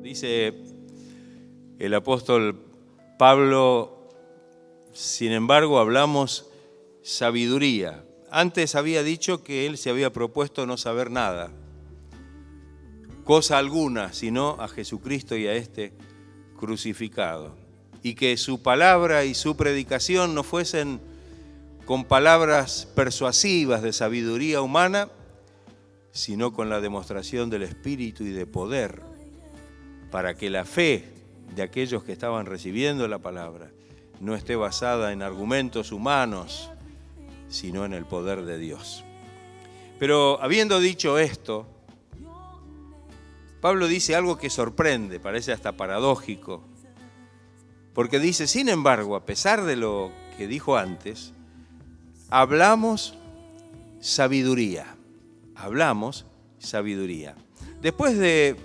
Dice el apóstol Pablo, sin embargo, hablamos sabiduría. Antes había dicho que él se había propuesto no saber nada, cosa alguna, sino a Jesucristo y a este crucificado. Y que su palabra y su predicación no fuesen con palabras persuasivas de sabiduría humana, sino con la demostración del Espíritu y de poder, para que la fe de aquellos que estaban recibiendo la palabra no esté basada en argumentos humanos, sino en el poder de Dios. Pero habiendo dicho esto, Pablo dice algo que sorprende, parece hasta paradójico, porque dice, sin embargo, a pesar de lo que dijo antes, hablamos sabiduría. Hablamos sabiduría. Después de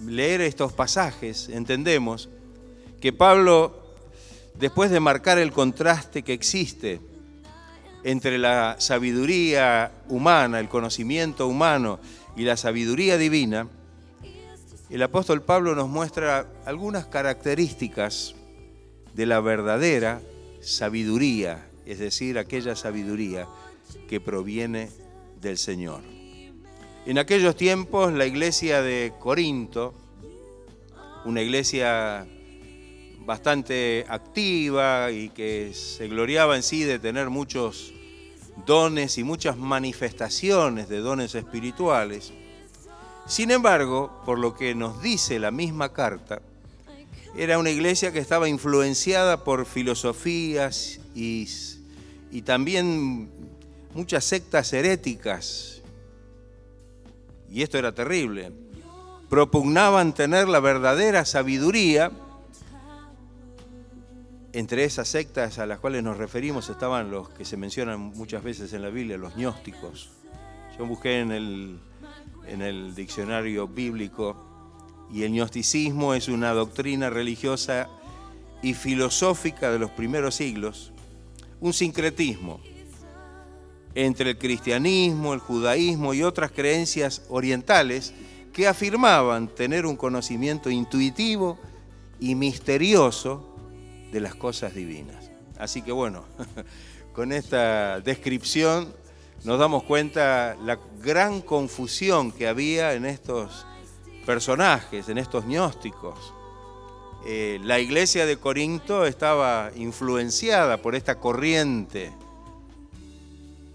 leer estos pasajes, entendemos que Pablo, después de marcar el contraste que existe entre la sabiduría humana, el conocimiento humano y la sabiduría divina, el apóstol Pablo nos muestra algunas características de la verdadera sabiduría, es decir, aquella sabiduría que proviene del Señor. En aquellos tiempos, la iglesia de Corinto, una iglesia bastante activa y que se gloriaba en sí de tener muchos dones y muchas manifestaciones de dones espirituales. Sin embargo, por lo que nos dice la misma carta, era una iglesia que estaba influenciada por filosofías y también muchas sectas heréticas. Y esto era terrible. Propugnaban tener la verdadera sabiduría. Entre esas sectas a las cuales nos referimos estaban los que se mencionan muchas veces en la Biblia, los gnósticos. Yo busqué en el diccionario bíblico, y el gnosticismo es una doctrina religiosa y filosófica de los primeros siglos, un sincretismo entre el cristianismo, el judaísmo y otras creencias orientales que afirmaban tener un conocimiento intuitivo y misterioso de las cosas divinas. Así que bueno, con esta descripción nos damos cuenta la gran confusión que había en estos personajes, en estos gnósticos. La iglesia de Corinto estaba influenciada por esta corriente,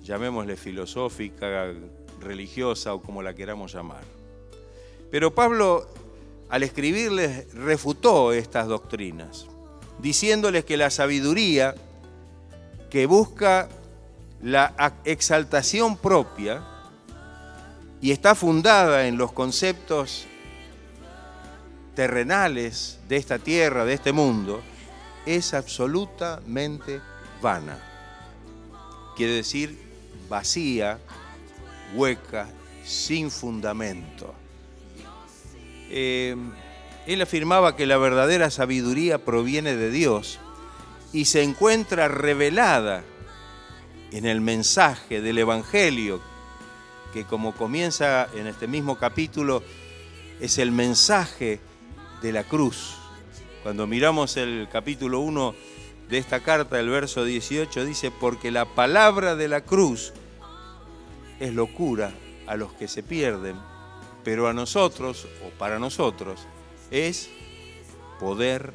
llamémosle filosófica, religiosa o como la queramos llamar. Pero Pablo, al escribirles, refutó estas doctrinas, diciéndoles que la sabiduría que busca la exaltación propia y está fundada en los conceptos terrenales de esta tierra, de este mundo, es absolutamente vana. Quiere decir vacía, hueca, sin fundamento. Él afirmaba que la verdadera sabiduría proviene de Dios y se encuentra revelada en el mensaje del Evangelio, que como comienza en este mismo capítulo, es el mensaje de la cruz. Cuando miramos el capítulo 1 de esta carta, el verso 18 dice, porque la palabra de la cruz es locura a los que se pierden, pero a nosotros, o para nosotros, es poder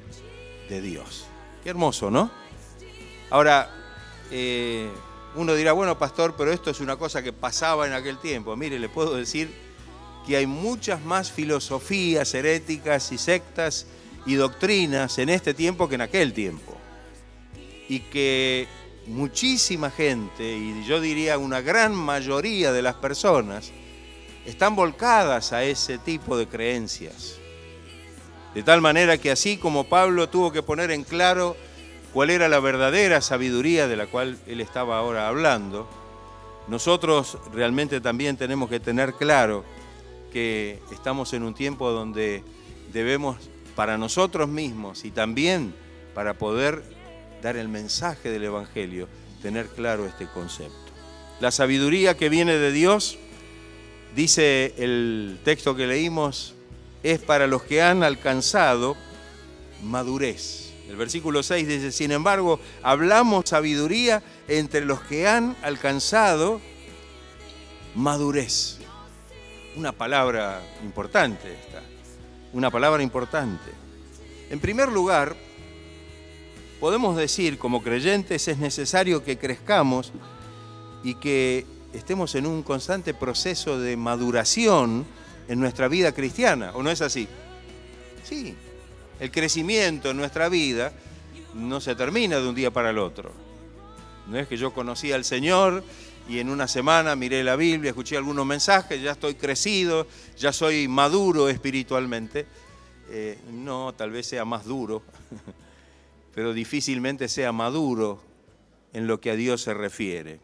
de Dios. Qué hermoso, ¿no? Ahora, uno dirá, bueno, pastor, pero esto es una cosa que pasaba en aquel tiempo. Mire, le puedo decir que hay muchas más filosofías heréticas y sectas y doctrinas en este tiempo que en aquel tiempo. Y que muchísima gente, y yo diría una gran mayoría de las personas, están volcadas a ese tipo de creencias. De tal manera que así como Pablo tuvo que poner en claro cuál era la verdadera sabiduría de la cual él estaba ahora hablando, nosotros realmente también tenemos que tener claro que estamos en un tiempo donde debemos, para nosotros mismos y también para poder dar el mensaje del Evangelio, tener claro este concepto. La sabiduría que viene de Dios, dice el texto que leímos, es para los que han alcanzado madurez. El versículo 6 dice, sin embargo, hablamos sabiduría entre los que han alcanzado madurez. Una palabra importante esta, una palabra importante. En primer lugar, podemos decir, como creyentes, es necesario que crezcamos y que estemos en un constante proceso de maduración en nuestra vida cristiana, ¿o no es así? Sí, el crecimiento en nuestra vida no se termina de un día para el otro. No es que yo conocí al Señor y en una semana miré la Biblia, escuché algunos mensajes, ya estoy crecido, ya soy maduro espiritualmente. No, tal vez sea más duro, pero difícilmente sea maduro en lo que a Dios se refiere.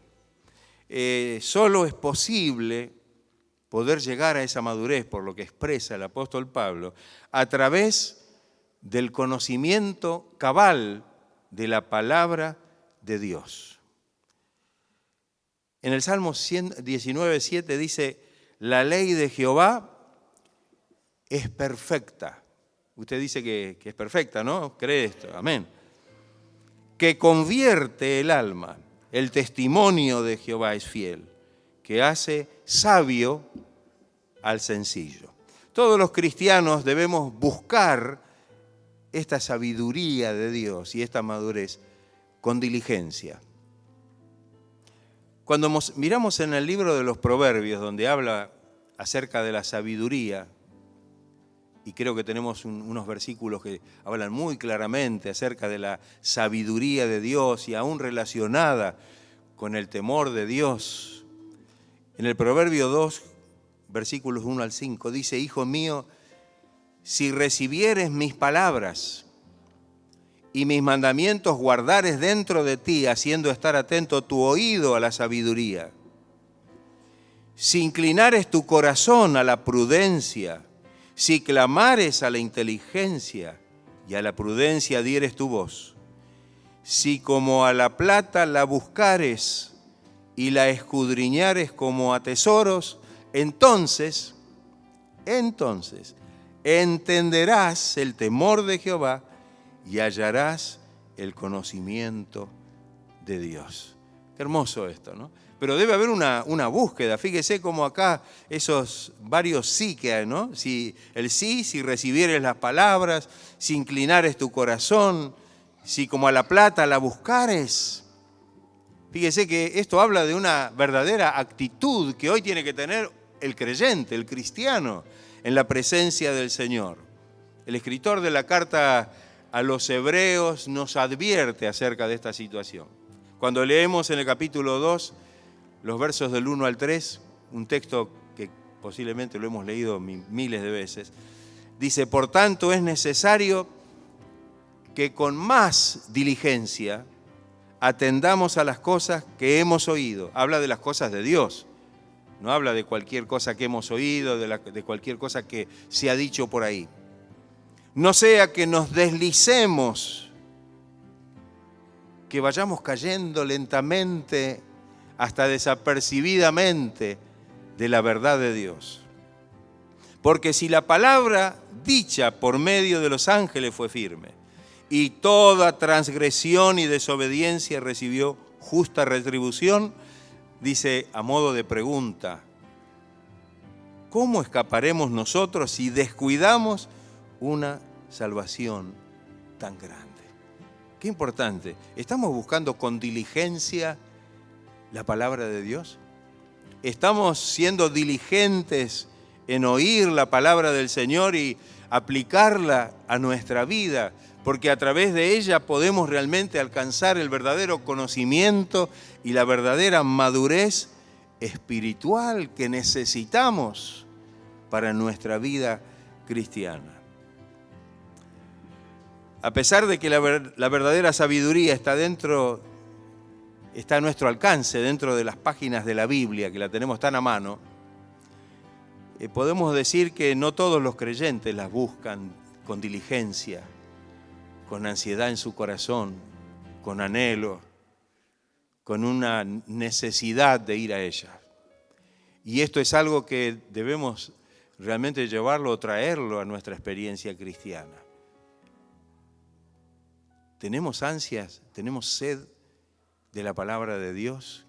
Solo es posible poder llegar a esa madurez, por lo que expresa el apóstol Pablo, a través del conocimiento cabal de la palabra de Dios. En el Salmo 19:7 dice, la ley de Jehová es perfecta. Usted dice que es perfecta, ¿no? ¿Cree esto? Amén. Que convierte el alma. El testimonio de Jehová es fiel, que hace sabio al sencillo. Todos los cristianos debemos buscar esta sabiduría de Dios y esta madurez con diligencia. Cuando miramos en el libro de los Proverbios, donde habla acerca de la sabiduría, y creo que tenemos unos versículos que hablan muy claramente acerca de la sabiduría de Dios y aún relacionada con el temor de Dios. En el Proverbio 2, versículos 1 al 5, dice, hijo mío, si recibieres mis palabras y mis mandamientos guardares dentro de ti, haciendo estar atento tu oído a la sabiduría, si inclinares tu corazón a la prudencia, si clamares a la inteligencia y a la prudencia dieres tu voz, si como a la plata la buscares y la escudriñares como a tesoros, entonces entenderás el temor de Jehová y hallarás el conocimiento de Dios. Qué hermoso esto, ¿no? Pero debe haber una búsqueda. Fíjese cómo acá esos varios sí que hay, ¿no? Si recibieres las palabras, si inclinares tu corazón, si como a la plata la buscares. Fíjese que esto habla de una verdadera actitud que hoy tiene que tener el creyente, el cristiano, en la presencia del Señor. El escritor de la carta a los Hebreos nos advierte acerca de esta situación. Cuando leemos en el capítulo 2, los versos del 1 al 3, un texto que posiblemente lo hemos leído miles de veces, dice, por tanto es necesario que con más diligencia atendamos a las cosas que hemos oído. Habla de las cosas de Dios, no habla de cualquier cosa que hemos oído, de cualquier cosa que se ha dicho por ahí. No sea que nos deslicemos, que vayamos cayendo lentamente, hasta desapercibidamente, de la verdad de Dios. Porque si la palabra dicha por medio de los ángeles fue firme, y toda transgresión y desobediencia recibió justa retribución, dice a modo de pregunta, ¿cómo escaparemos nosotros si descuidamos una salvación tan grande? Qué importante. ¿Estamos buscando con diligencia la palabra de Dios? ¿Estamos siendo diligentes en oír la palabra del Señor y aplicarla a nuestra vida? Porque a través de ella podemos realmente alcanzar el verdadero conocimiento y la verdadera madurez espiritual que necesitamos para nuestra vida cristiana. A pesar de que la verdadera sabiduría está a nuestro alcance, dentro de las páginas de la Biblia, que la tenemos tan a mano, podemos decir que no todos los creyentes las buscan con diligencia, con ansiedad en su corazón, con anhelo, con una necesidad de ir a ella. Y esto es algo que debemos realmente llevarlo o traerlo a nuestra experiencia cristiana. ¿Tenemos ansias? ¿Tenemos sed de la palabra de Dios?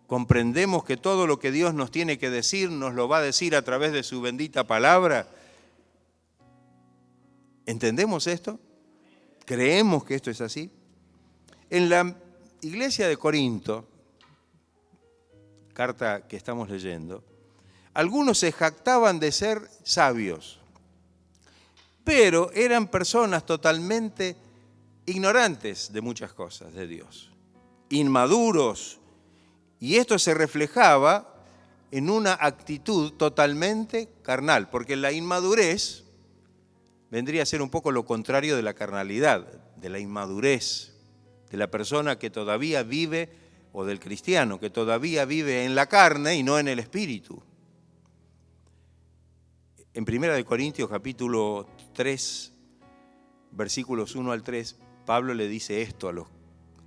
¿Comprendemos que todo lo que Dios nos tiene que decir nos lo va a decir a través de su bendita palabra? ¿Entendemos esto? ¿Creemos que esto es así? En la iglesia de Corinto, carta que estamos leyendo, algunos se jactaban de ser sabios, pero eran personas totalmente ignorantes de muchas cosas de Dios, inmaduros, y esto se reflejaba en una actitud totalmente carnal, porque la inmadurez vendría a ser un poco lo contrario de la carnalidad, de la inmadurez, de la persona que todavía vive, o del cristiano, que todavía vive en la carne y no en el espíritu. En 1 Corintios capítulo 3, versículos 1 al 3, Pablo le dice esto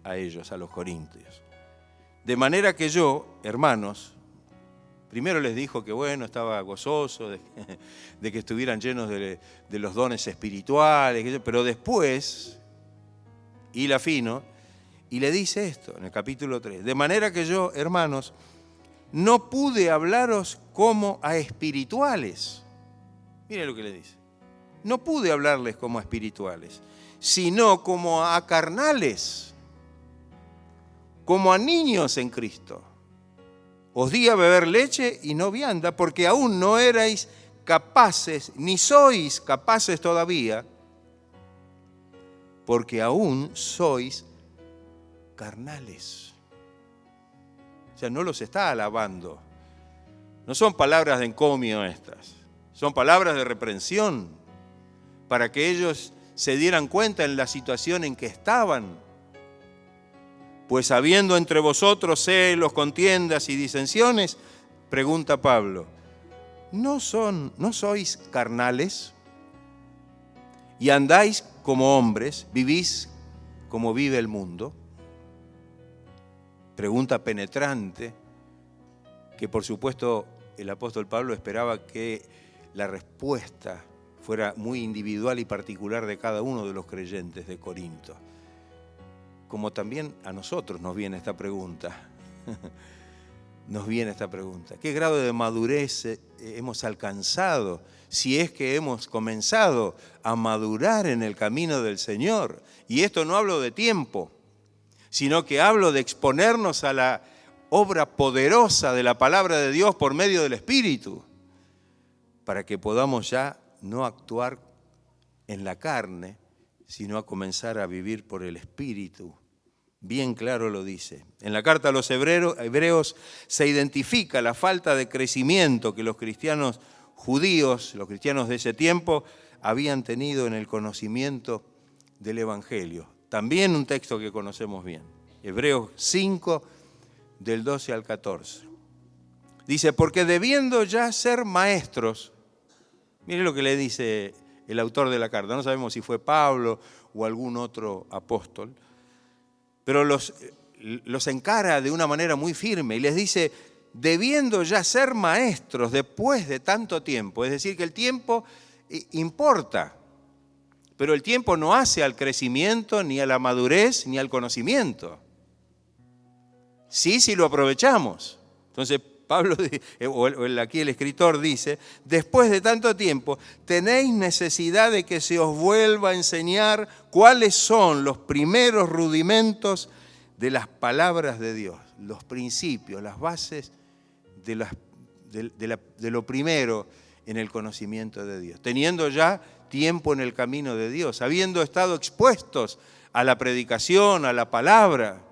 a ellos, a los corintios. De manera que yo, hermanos, primero les dijo que bueno, estaba gozoso de que estuvieran llenos de los dones espirituales, pero después hila fino y le dice esto en el capítulo 3. De manera que yo, hermanos, no pude hablaros como a espirituales. Miren lo que le dice. No pude hablarles como a espirituales, sino como a carnales, como a niños en Cristo. Os di a beber leche y no vianda, porque aún no erais capaces, ni sois capaces todavía, porque aún sois carnales. O sea, no los está alabando. No son palabras de encomio estas, son palabras de reprensión, para que ellos se dieran cuenta en la situación en que estaban. Pues habiendo entre vosotros celos, contiendas y disensiones, pregunta Pablo, ¿no sois carnales? Y andáis como hombres, vivís como vive el mundo. Pregunta penetrante, que por supuesto el apóstol Pablo esperaba que la respuesta fuera muy individual y particular de cada uno de los creyentes de Corinto. Como también a nosotros nos viene esta pregunta. Nos viene esta pregunta. ¿Qué grado de madurez hemos alcanzado? Si es que hemos comenzado a madurar en el camino del Señor. Y esto no hablo de tiempo, sino que hablo de exponernos a la obra poderosa de la palabra de Dios por medio del Espíritu, para que podamos ya no actuar en la carne, sino a comenzar a vivir por el Espíritu. Bien claro lo dice. En la carta a los hebreos se identifica la falta de crecimiento que los cristianos judíos, los cristianos de ese tiempo, habían tenido en el conocimiento del Evangelio. También un texto que conocemos bien. Hebreos 5, del 12 al 14. Dice, porque debiendo ya ser maestros, mire lo que le dice el autor de la carta, no sabemos si fue Pablo o algún otro apóstol, pero los encara de una manera muy firme y les dice, debiendo ya ser maestros después de tanto tiempo, es decir, que el tiempo importa, pero el tiempo no hace al crecimiento, ni a la madurez, ni al conocimiento. Sí, si lo aprovechamos. Entonces Pablo, o aquí el escritor dice, después de tanto tiempo, tenéis necesidad de que se os vuelva a enseñar cuáles son los primeros rudimentos de las palabras de Dios, los principios, las bases de lo primero en el conocimiento de Dios. Teniendo ya tiempo en el camino de Dios, habiendo estado expuestos a la predicación, a la palabra.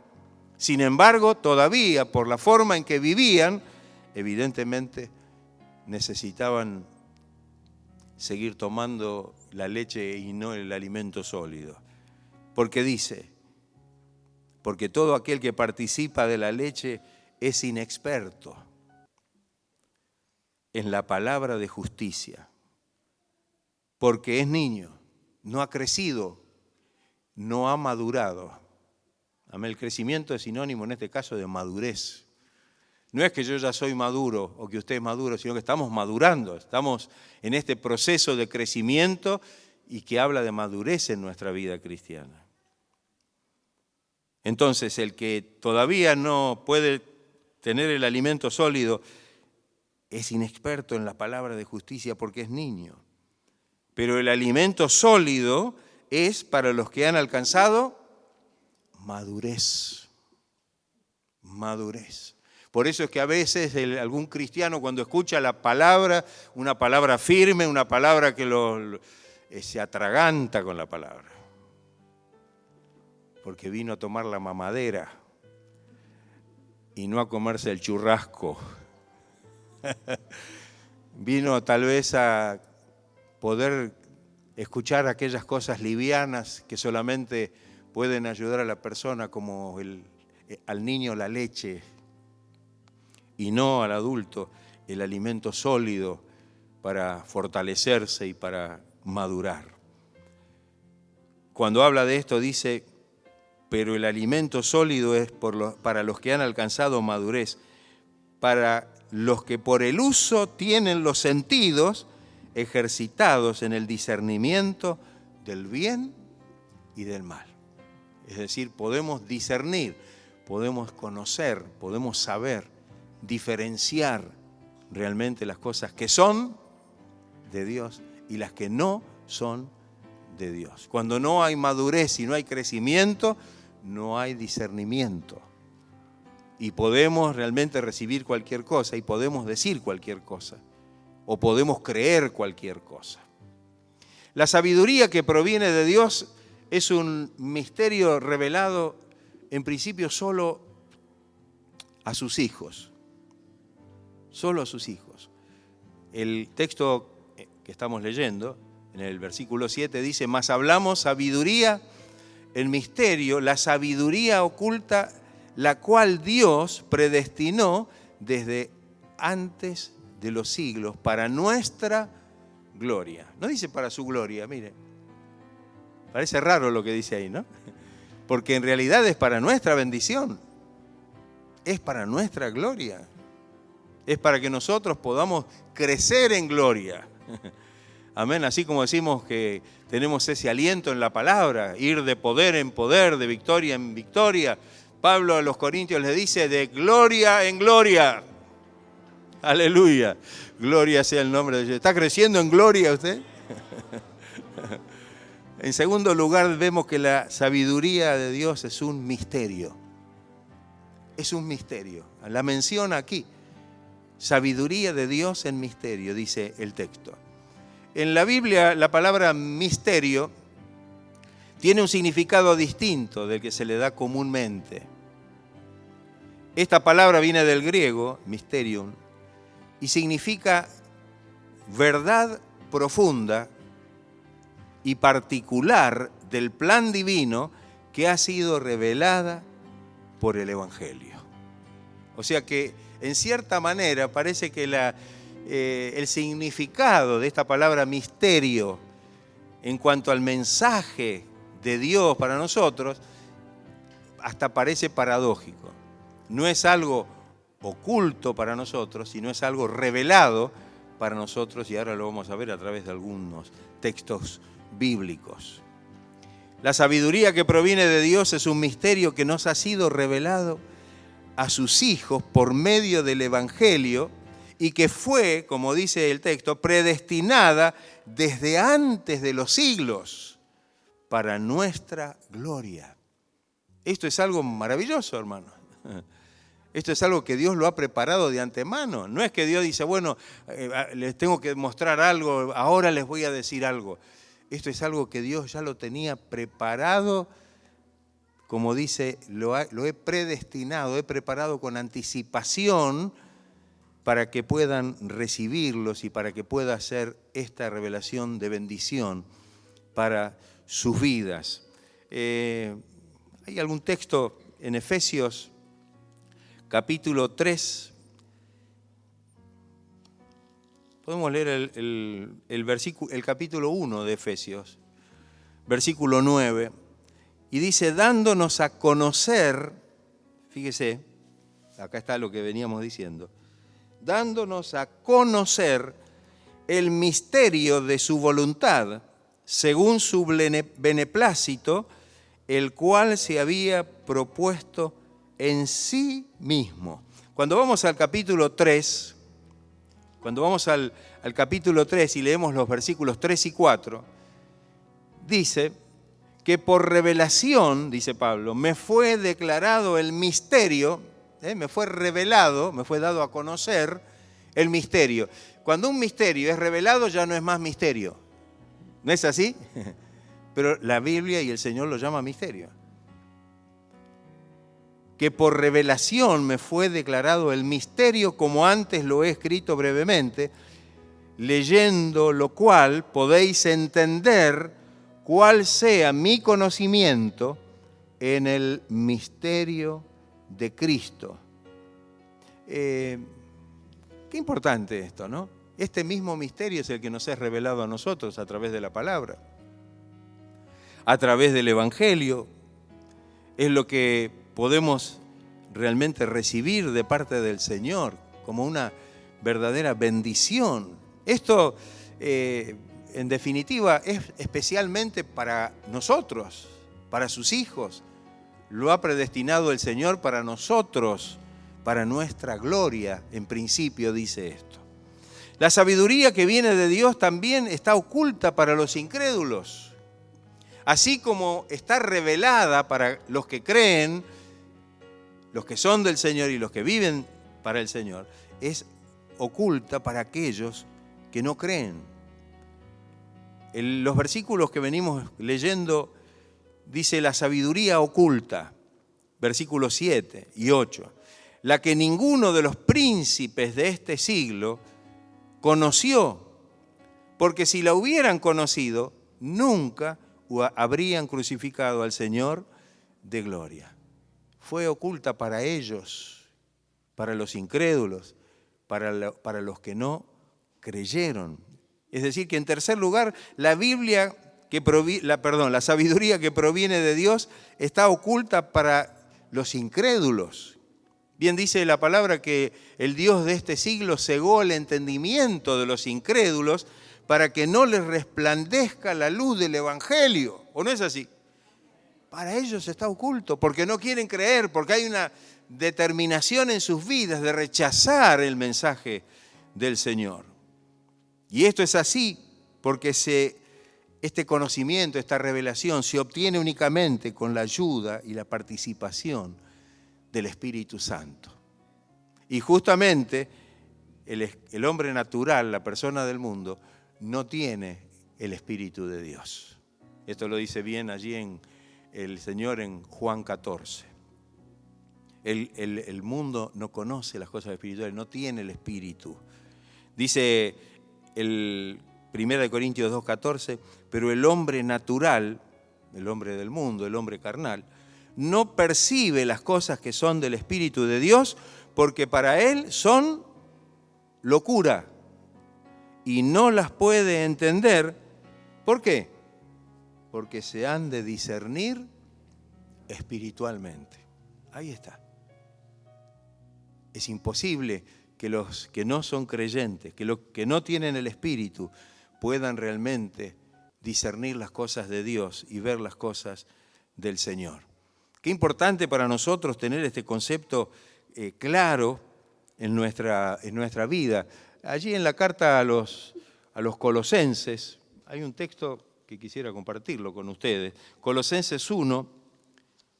Sin embargo, todavía por la forma en que vivían, evidentemente necesitaban seguir tomando la leche y no el alimento sólido. Porque dice, porque todo aquel que participa de la leche es inexperto en la palabra de justicia, porque es niño, no ha crecido, no ha madurado. El crecimiento es sinónimo en este caso de madurez. No es que yo ya soy maduro o que usted es maduro, sino que estamos madurando, estamos en este proceso de crecimiento y que habla de madurez en nuestra vida cristiana. Entonces, el que todavía no puede tener el alimento sólido es inexperto en la palabra de justicia porque es niño. Pero el alimento sólido es para los que han alcanzado madurez. Madurez. Por eso es que a veces algún cristiano cuando escucha la palabra, una palabra firme, una palabra que se atraganta con la palabra. Porque vino a tomar la mamadera y no a comerse el churrasco. Vino tal vez a poder escuchar aquellas cosas livianas que solamente pueden ayudar a la persona, como al niño la leche, y no al adulto el alimento sólido para fortalecerse y para madurar. Cuando habla de esto dice, pero el alimento sólido es para los que han alcanzado madurez, para los que por el uso tienen los sentidos ejercitados en el discernimiento del bien y del mal. Es decir, podemos discernir, podemos conocer, podemos saber, diferenciar realmente las cosas que son de Dios y las que no son de Dios. Cuando no hay madurez y no hay crecimiento, no hay discernimiento. Y podemos realmente recibir cualquier cosa y podemos decir cualquier cosa o podemos creer cualquier cosa. La sabiduría que proviene de Dios es un misterio revelado en principio solo a sus hijos. Solo a sus hijos. El texto que estamos leyendo, en el versículo 7, dice, mas hablamos sabiduría en misterio, la sabiduría oculta, la cual Dios predestinó desde antes de los siglos para nuestra gloria. No dice para su gloria, mire. Parece raro lo que dice ahí, ¿no? Porque en realidad es para nuestra bendición. Es para nuestra gloria. Es para que nosotros podamos crecer en gloria. Amén. Así como decimos que tenemos ese aliento en la palabra, ir de poder en poder, de victoria en victoria. Pablo a los Corintios les dice, de gloria en gloria. Aleluya. Gloria sea el nombre de Dios. ¿Está creciendo en gloria usted? En segundo lugar, vemos que la sabiduría de Dios es un misterio. Es un misterio. La menciona aquí. Sabiduría de Dios en misterio, dice el texto. En la Biblia, la palabra misterio tiene un significado distinto del que se le da comúnmente. Esta palabra viene del griego, mysterium, y significa verdad profunda y particular del plan divino que ha sido revelada por el Evangelio. O sea que, en cierta manera, parece que el significado de esta palabra misterio en cuanto al mensaje de Dios para nosotros, hasta parece paradójico. No es algo oculto para nosotros, sino es algo revelado para nosotros, y ahora lo vamos a ver a través de algunos textos bíblicos. La sabiduría que proviene de Dios es un misterio que nos ha sido revelado a sus hijos por medio del Evangelio y que fue, como dice el texto, predestinada desde antes de los siglos para nuestra gloria. Esto es algo maravilloso, hermano. Esto es algo que Dios lo ha preparado de antemano. No es que Dios dice, bueno, les tengo que mostrar algo, ahora les voy a decir algo. Esto es algo que Dios ya lo tenía preparado, como dice, lo he predestinado, he preparado con anticipación para que puedan recibirlos y para que pueda ser esta revelación de bendición para sus vidas. ¿Hay algún texto en Efesios capítulo 3? Podemos leer el capítulo 1 de Efesios, versículo 9, y dice, dándonos a conocer, fíjese, acá está lo que veníamos diciendo, dándonos a conocer el misterio de su voluntad, según su beneplácito, el cual se había propuesto en sí mismo. Cuando vamos al capítulo 3, capítulo 3 y leemos los versículos 3 y 4, dice que por revelación, dice Pablo, me fue declarado el misterio, me fue revelado, me fue dado a conocer el misterio. Cuando un misterio es revelado ya no es más misterio. ¿No es así? Pero la Biblia y el Señor lo llama misterio. Que por revelación me fue declarado el misterio, como antes lo he escrito brevemente, leyendo lo cual podéis entender cuál sea mi conocimiento en el misterio de Cristo. Qué importante esto, ¿no? Este mismo misterio es el que nos es revelado a nosotros a través de la palabra, a través del Evangelio. Es lo que podemos realmente recibir de parte del Señor como una verdadera bendición. Esto, en definitiva, es especialmente para nosotros, para sus hijos. Lo ha predestinado el Señor para nosotros, para nuestra gloria, en principio dice esto. La sabiduría que viene de Dios también está oculta para los incrédulos. Así como está revelada para los que creen, los que son del Señor y los que viven para el Señor, es oculta para aquellos que no creen. Los versículos que venimos leyendo dice la sabiduría oculta, versículos 7 y 8, la que ninguno de los príncipes de este siglo conoció, porque si la hubieran conocido, nunca habrían crucificado al Señor de gloria. Fue oculta para ellos, para los incrédulos, para los que no creyeron. Es decir, que en tercer lugar, la sabiduría que proviene de Dios está oculta para los incrédulos. Bien dice la palabra que el Dios de este siglo cegó el entendimiento de los incrédulos para que no les resplandezca la luz del Evangelio. ¿O no es así? Para ellos está oculto, porque no quieren creer, porque hay una determinación en sus vidas de rechazar el mensaje del Señor. Y esto es así porque este conocimiento, esta revelación se obtiene únicamente con la ayuda y la participación del Espíritu Santo. Y justamente el hombre natural, la persona del mundo, no tiene el Espíritu de Dios. Esto lo dice bien allí el Señor en Juan 14. El mundo no conoce las cosas espirituales, no tiene el Espíritu. Dice el 1 Corintios 2:14, pero el hombre natural, el hombre del mundo, el hombre carnal, no percibe las cosas que son del Espíritu de Dios, porque para él son locura y no las puede entender. ¿Por qué? Porque se han de discernir espiritualmente. Ahí está. Es imposible que los que no son creyentes, que los que no tienen el Espíritu, puedan realmente discernir las cosas de Dios y ver las cosas del Señor. Qué importante para nosotros tener este concepto claro en nuestra vida. Allí en la carta a los Colosenses, hay un texto que quisiera compartirlo con ustedes. Colosenses 1,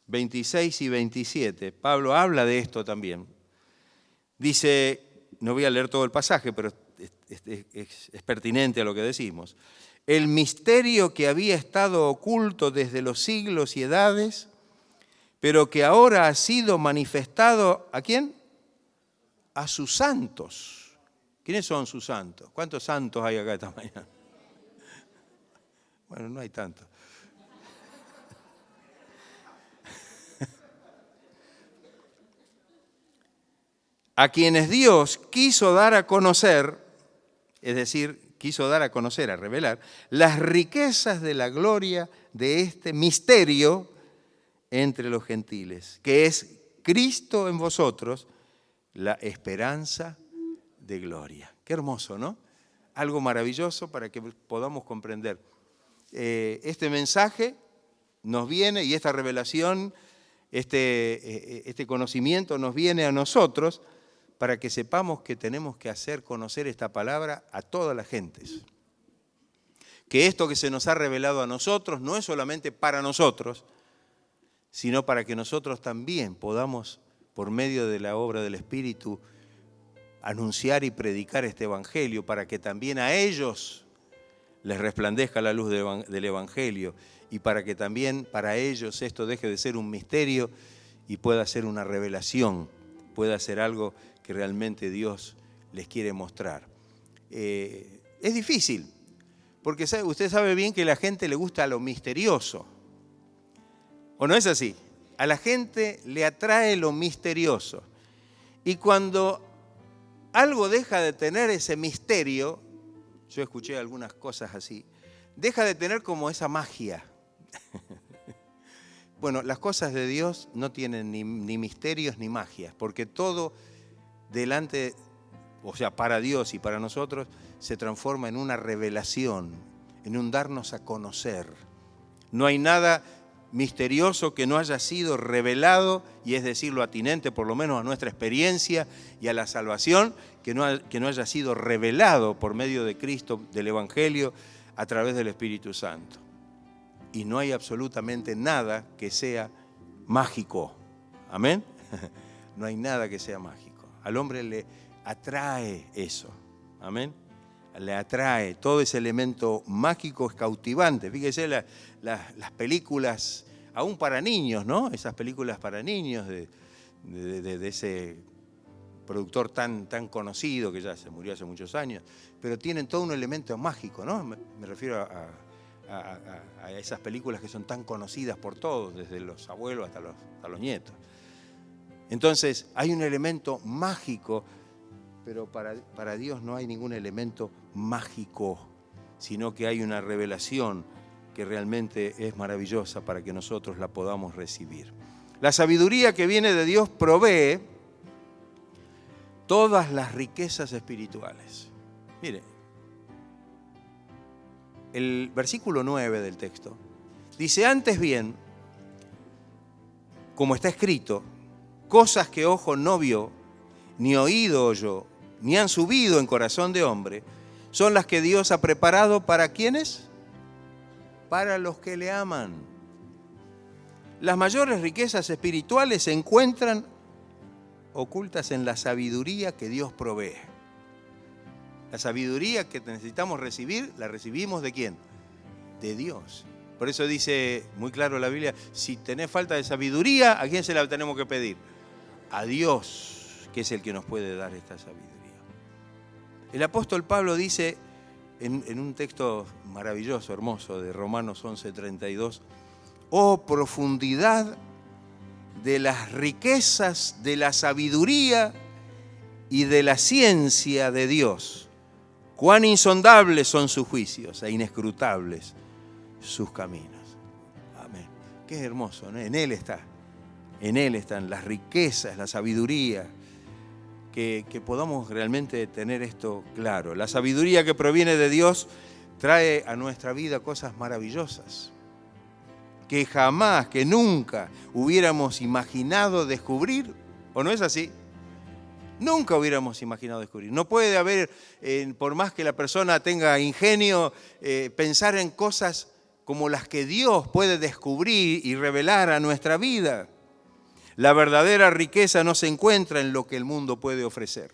26 y 27. Pablo habla de esto también. Dice, no voy a leer todo el pasaje, pero es pertinente a lo que decimos. El misterio que había estado oculto desde los siglos y edades, pero que ahora ha sido manifestado, ¿a quién? A sus santos. ¿Quiénes son sus santos? ¿Cuántos santos hay acá esta mañana? Bueno, no hay tantos. A quienes Dios quiso dar a conocer, es decir, quiso dar a conocer, a revelar, las riquezas de la gloria de este misterio entre los gentiles, que es Cristo en vosotros, la esperanza de gloria. Qué hermoso, ¿no? Algo maravilloso para que podamos comprender. Este mensaje nos viene y esta revelación, este conocimiento nos viene a nosotros para que sepamos que tenemos que hacer conocer esta palabra a todas las gentes. Que esto que se nos ha revelado a nosotros no es solamente para nosotros, sino para que nosotros también podamos, por medio de la obra del Espíritu, anunciar y predicar este Evangelio, para que también a ellos les resplandezca la luz del Evangelio y para que también para ellos esto deje de ser un misterio y pueda ser una revelación, pueda ser algo que realmente Dios les quiere mostrar. Es difícil, porque usted sabe bien que a la gente le gusta lo misterioso. ¿O no es así? A la gente le atrae lo misterioso. Y cuando algo deja de tener ese misterio, yo escuché algunas cosas así, deja de tener como esa magia. Bueno, las cosas de Dios no tienen ni misterios ni magias, porque todo delante, o sea, para Dios y para nosotros, se transforma en una revelación, en un darnos a conocer. No hay nada misterioso que no haya sido revelado, y es decir, lo atinente por lo menos a nuestra experiencia y a la salvación, que no haya sido revelado por medio de Cristo, del Evangelio, a través del Espíritu Santo. Y no hay absolutamente nada que sea mágico. ¿Amén? No hay nada que sea mágico. Al hombre le atrae eso. ¿Amén? Le atrae todo ese elemento mágico, es cautivante. Fíjese las películas, aún para niños, ¿no? Esas películas para niños de ese productor tan conocido, que ya se murió hace muchos años, pero tienen todo un elemento mágico, ¿no? Me refiero a esas películas que son tan conocidas por todos, desde los abuelos hasta los nietos. Entonces, hay un elemento mágico, pero para Dios no hay ningún elemento mágico, sino que hay una revelación que realmente es maravillosa para que nosotros la podamos recibir. La sabiduría que viene de Dios provee todas las riquezas espirituales. Mire, el versículo 9 del texto dice: antes bien, como está escrito, cosas que ojo no vio, ni oído oyó, ni han subido en corazón de hombre, son las que Dios ha preparado ¿para quiénes? Para los que le aman. Las mayores riquezas espirituales se encuentran ocultas en la sabiduría que Dios provee. La sabiduría que necesitamos recibir, ¿la recibimos de quién? De Dios. Por eso dice muy claro la Biblia, si tenés falta de sabiduría, ¿a quién se la tenemos que pedir? A Dios, que es el que nos puede dar esta sabiduría. El apóstol Pablo dice en un texto maravilloso, hermoso, de Romanos 11:32, oh profundidad de las riquezas de la sabiduría y de la ciencia de Dios, cuán insondables son sus juicios e inescrutables sus caminos. Amén. Qué hermoso, ¿no? En Él están las riquezas, la sabiduría, que podamos realmente tener esto claro. La sabiduría que proviene de Dios trae a nuestra vida cosas maravillosas que jamás, que nunca hubiéramos imaginado descubrir, ¿o no es así? Nunca hubiéramos imaginado descubrir. No puede haber, por más que la persona tenga ingenio, pensar en cosas como las que Dios puede descubrir y revelar a nuestra vida. La verdadera riqueza no se encuentra en lo que el mundo puede ofrecer,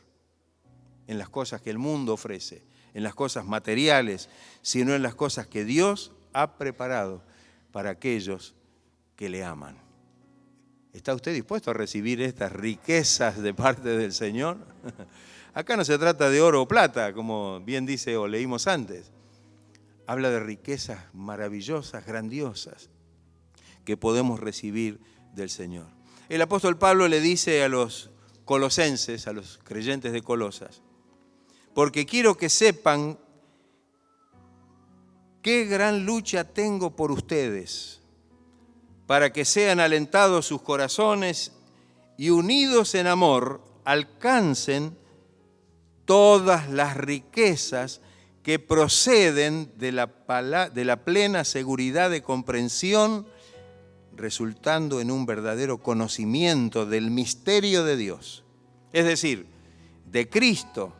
en las cosas que el mundo ofrece, en las cosas materiales, sino en las cosas que Dios ha preparado para aquellos que le aman. ¿Está usted dispuesto a recibir estas riquezas de parte del Señor? Acá no se trata de oro o plata, como bien dice o leímos antes. Habla de riquezas maravillosas, grandiosas, que podemos recibir del Señor. El apóstol Pablo le dice a los colosenses, a los creyentes de Colosas, porque quiero que sepan qué gran lucha tengo por ustedes, para que sean alentados sus corazones y unidos en amor alcancen todas las riquezas que proceden de la plena seguridad de comprensión, resultando en un verdadero conocimiento del misterio de Dios. Es decir, de Cristo,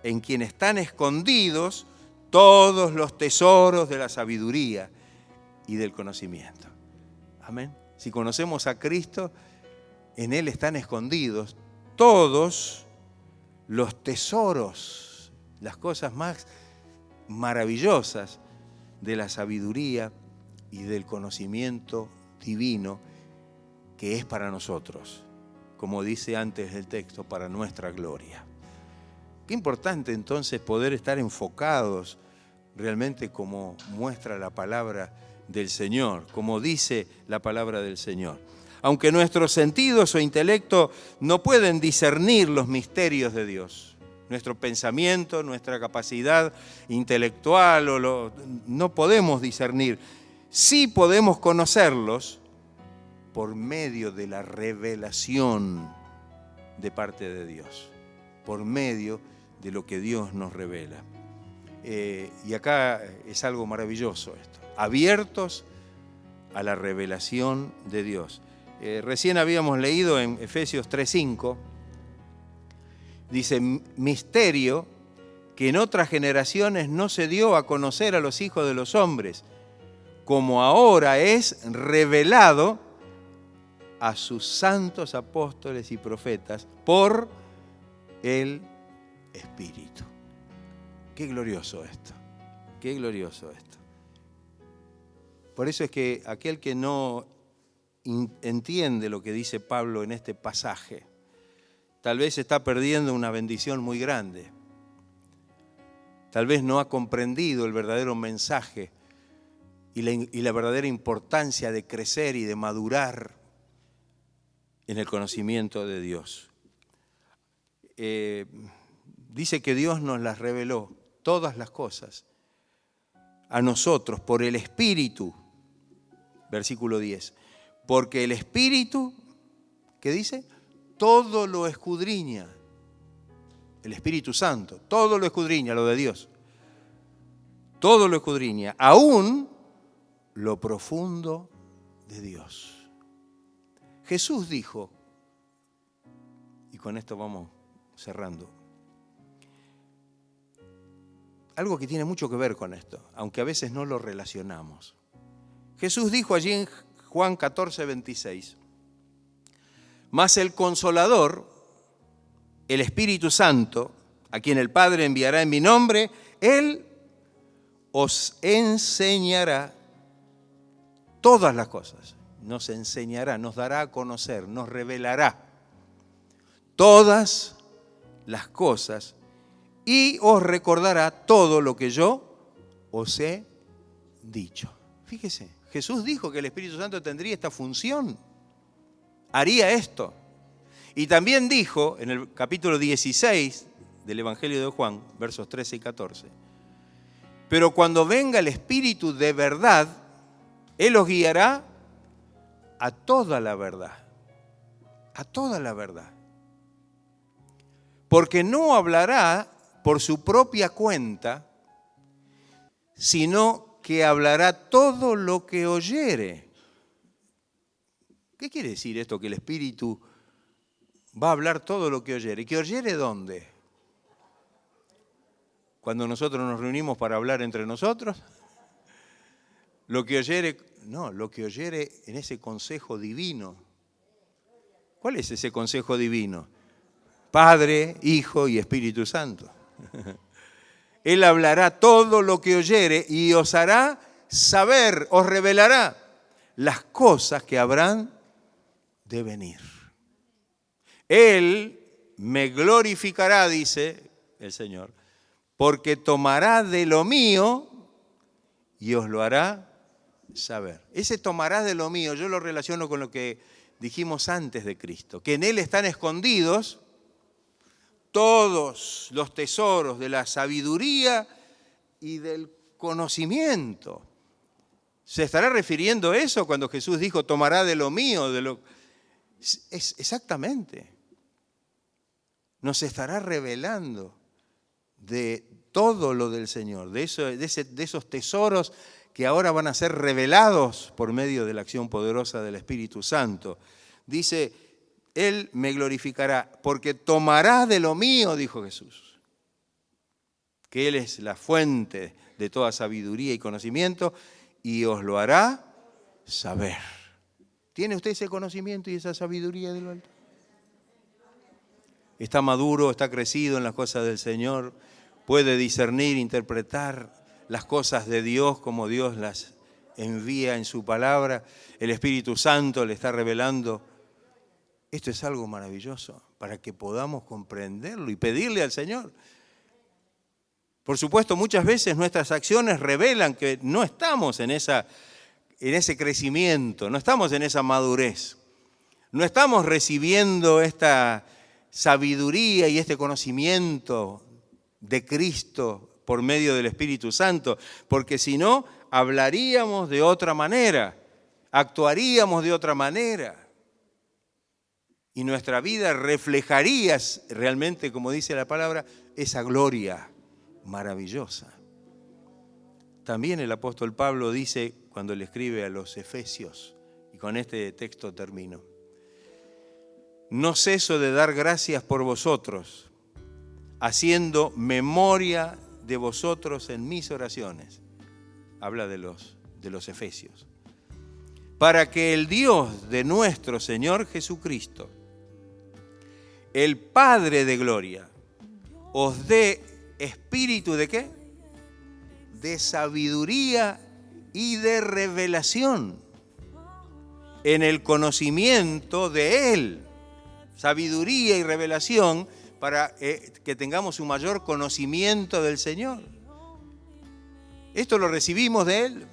en quien están escondidos todos los tesoros de la sabiduría y del conocimiento. Amén. Si conocemos a Cristo, en Él están escondidos todos los tesoros, las cosas más maravillosas de la sabiduría y del conocimiento divino que es para nosotros, como dice antes el texto, para nuestra gloria. Qué importante entonces poder estar enfocados realmente como muestra la palabra del Señor, como dice la palabra del Señor. Aunque nuestros sentidos o intelecto no pueden discernir los misterios de Dios, nuestro pensamiento, nuestra capacidad intelectual, no podemos discernir. Sí podemos conocerlos por medio de la revelación de parte de Dios, por medio de lo que Dios nos revela. Y acá es algo maravilloso esto, abiertos a la revelación de Dios. Recién habíamos leído en Efesios 3:5, dice, misterio que en otras generaciones no se dio a conocer a los hijos de los hombres, como ahora es revelado a sus santos apóstoles y profetas por el Espíritu. Qué glorioso esto, qué glorioso esto. Por eso es que aquel que no entiende lo que dice Pablo en este pasaje, tal vez está perdiendo una bendición muy grande. Tal vez no ha comprendido el verdadero mensaje y la verdadera importancia de crecer y de madurar en el conocimiento de Dios. Dice que Dios nos las reveló, todas las cosas, a nosotros por el Espíritu. Versículo 10. Porque el Espíritu, ¿qué dice? Todo lo escudriña. El Espíritu Santo, todo lo escudriña, lo de Dios. Todo lo escudriña, aún lo profundo de Dios. Jesús dijo, y con esto vamos cerrando, algo que tiene mucho que ver con esto, aunque a veces no lo relacionamos. Jesús dijo allí en Juan 14:26, mas el Consolador, el Espíritu Santo, a quien el Padre enviará en mi nombre, Él os enseñará todas las cosas. Nos enseñará, nos dará a conocer, nos revelará todas las cosas y os recordará todo lo que yo os he dicho. Fíjese, Jesús dijo que el Espíritu Santo tendría esta función, haría esto. Y también dijo en el capítulo 16 del Evangelio de Juan, versos 13 y 14, pero cuando venga el Espíritu de verdad, Él os guiará a toda la verdad, a toda la verdad. Porque no hablará por su propia cuenta, sino que hablará todo lo que oyere. ¿Qué quiere decir esto? Que el Espíritu va a hablar todo lo que oyere. ¿Que oyere dónde? Cuando nosotros nos reunimos para hablar entre nosotros. Lo que oyere, no, lo que oyere en ese consejo divino. ¿Cuál es ese consejo divino? Padre, Hijo y Espíritu Santo. Él hablará todo lo que oyere y os hará saber, os revelará las cosas que habrán de venir. Él me glorificará, dice el Señor, porque tomará de lo mío y os lo hará saber. Ese tomará de lo mío, yo lo relaciono con lo que dijimos antes de Cristo, que en Él están escondidos todos los tesoros de la sabiduría y del conocimiento. ¿Se estará refiriendo a eso cuando Jesús dijo, tomará de lo mío? Es exactamente. nos estará revelando de todo lo del Señor, de esos tesoros que ahora van a ser revelados por medio de la acción poderosa del Espíritu Santo. Dice, Él me glorificará, porque tomará de lo mío, dijo Jesús, que Él es la fuente de toda sabiduría y conocimiento, y os lo hará saber. ¿Tiene usted ese conocimiento y esa sabiduría de lo alto? Está maduro, está crecido en las cosas del Señor, puede discernir, interpretar las cosas de Dios como Dios las envía en su palabra. El Espíritu Santo le está revelando. Esto es algo maravilloso para que podamos comprenderlo y pedirle al Señor. Por supuesto, muchas veces nuestras acciones revelan que no estamos en ese crecimiento, no estamos en esa madurez, no estamos recibiendo esta sabiduría y este conocimiento de Cristo por medio del Espíritu Santo, porque si no, hablaríamos de otra manera, actuaríamos de otra manera, y nuestra vida reflejaría realmente, como dice la palabra, esa gloria maravillosa. También el apóstol Pablo dice, cuando le escribe a los Efesios, y con este texto termino, no ceso de dar gracias por vosotros, haciendo memoria de vosotros en mis oraciones. Habla de los Efesios. Para que el Dios de nuestro Señor Jesucristo, el Padre de gloria, os dé espíritu ¿de qué? De sabiduría y de revelación en el conocimiento de Él. Sabiduría y revelación para que tengamos un mayor conocimiento del Señor. Esto lo recibimos de Él.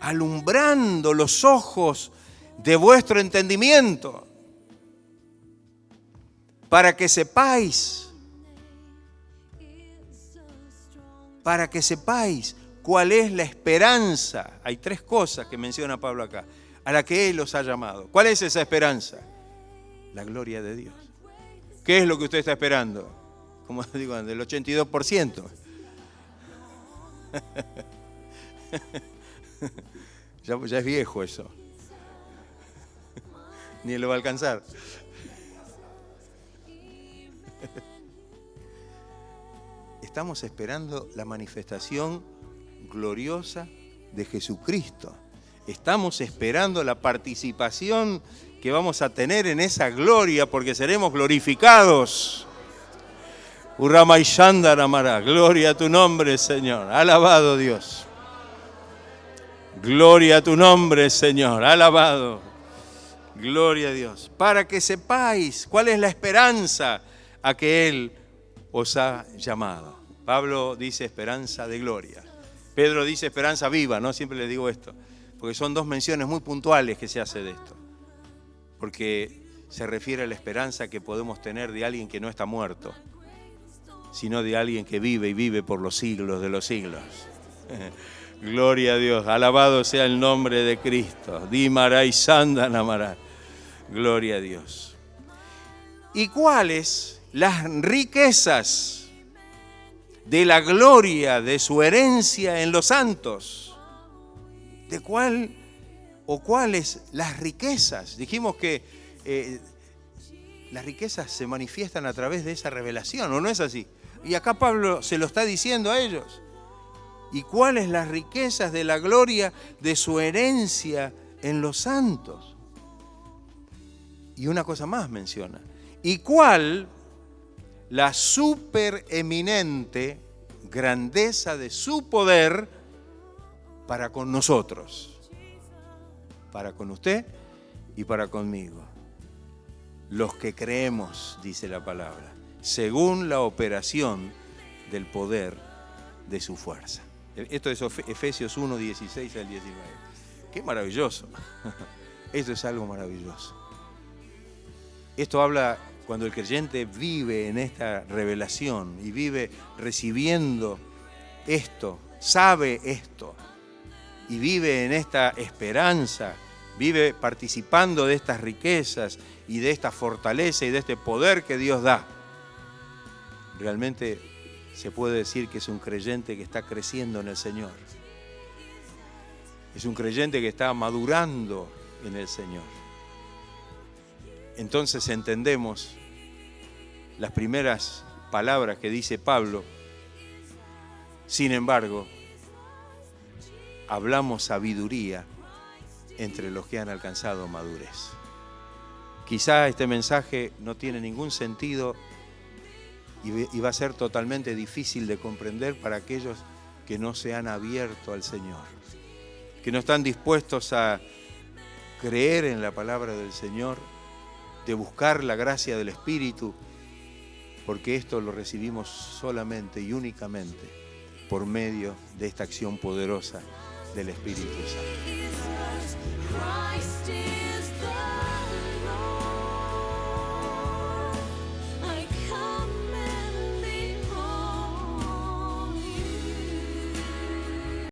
Alumbrando los ojos de vuestro entendimiento, para que sepáis cuál es la esperanza. Hay tres cosas que menciona Pablo acá, a la que Él los ha llamado. ¿Cuál es esa esperanza? La gloria de Dios. ¿Qué es lo que usted está esperando? Como digo, del 82%. Ya es viejo eso. Ni lo va a alcanzar. Estamos esperando la manifestación gloriosa de Jesucristo. Estamos esperando la participación que vamos a tener en esa gloria, porque seremos glorificados. Urama y Shandaramara, gloria a tu nombre, Señor. Alabado Dios. Gloria a tu nombre, Señor. Alabado. Gloria a Dios. Para que sepáis cuál es la esperanza a que Él os ha llamado. Pablo dice esperanza de gloria. Pedro dice esperanza viva, ¿no? Siempre le digo esto, porque son dos menciones muy puntuales que se hace de esto. Porque se refiere a la esperanza que podemos tener de alguien que no está muerto, sino de alguien que vive y vive por los siglos de los siglos. Gloria a Dios, alabado sea el nombre de Cristo. Dimaray Sandanamaray. Gloria a Dios. ¿Y cuáles las riquezas de la gloria de su herencia en los santos? ¿De cuál o cuáles las riquezas? Dijimos que las riquezas se manifiestan a través de esa revelación, ¿o no es así? Y acá Pablo se lo está diciendo a ellos. ¿Y cuáles las riquezas de la gloria de su herencia en los santos? Y una cosa más menciona. ¿Y cuál la supereminente grandeza de su poder para con nosotros? Para con usted y para conmigo. Los que creemos, dice la palabra, según la operación del poder de su fuerza. Esto es Efesios 1, 16 al 19. ¡Qué maravilloso! Esto es algo maravilloso. Esto habla cuando el creyente vive en esta revelación y vive recibiendo esto, sabe esto, y vive en esta esperanza, vive participando de estas riquezas y de esta fortaleza y de este poder que Dios da, realmente se puede decir que es un creyente que está creciendo en el Señor. Es un creyente que está madurando en el Señor. Entonces entendemos las primeras palabras que dice Pablo. Sin embargo, hablamos sabiduría entre los que han alcanzado madurez. Quizá este mensaje no tiene ningún sentido y va a ser totalmente difícil de comprender para aquellos que no se han abierto al Señor, que no están dispuestos a creer en la palabra del Señor, de buscar la gracia del Espíritu, porque esto lo recibimos solamente y únicamente por medio de esta acción poderosa del Espíritu Santo.